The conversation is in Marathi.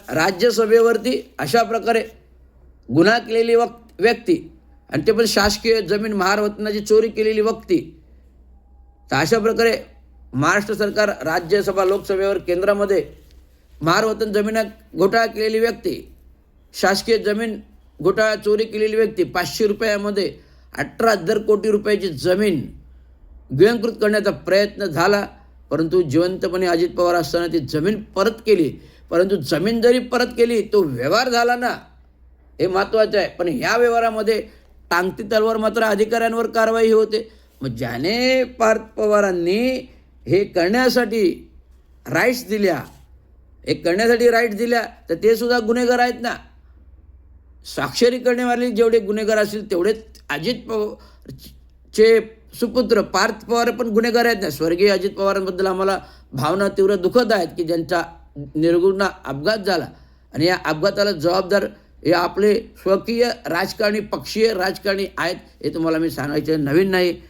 राज्यसभेवरती अशा प्रकारे गुन्हा केलेली व्यक्ती आणि ते पण शासकीय जमीन महारत्नाची चोरी केलेली व्यक्ती, तर अशा प्रकारे महाराष्ट्र सरकार राज्यसभा लोकसभेवर केंद्रामध्ये महारत्न जमीन घोटाळा केलेली व्यक्ती, शासकीय जमीन घोटाळा चोरी केलेली व्यक्ती, 500 रुपयामध्ये 18,000 कोटी रुपयाची जमीन गिळंकृत करण्याचा प्रयत्न झाला, परंतु जिवंतपणे अजित पवार असताना ती जमीन परत केली. परंतु जमीन जरी परत केली तो व्यवहार झाला ना, हे महत्त्वाचं आहे. पण ह्या व्यवहारामध्ये टांगती तलवार मात्र अधिकाऱ्यांवर कारवाई होते. मग ज्याने पार्थ पवारांनी हे करण्यासाठी राईट्स दिल्या, तर ते सुद्धा गुन्हेगार आहेत ना. स्वाक्षरी करण्यावाले जेवढे गुन्हेगार असतील तेवढेच अजित पवारचे सुपुत्र पार्थ पवार पण गुन्हेगार आहेत ना. स्वर्गीय अजित पवारांबद्दल आम्हाला भावना तीव्र दुःखद आहेत की ज्यांचा निर्गुणा अपघात झाला आणि या अपघाताला जबाबदार हे आपले स्वकीय राजकारणी, पक्षीय राजकारणी आहेत. हे तुम्हाला मी सांगायचं नवीन नाही.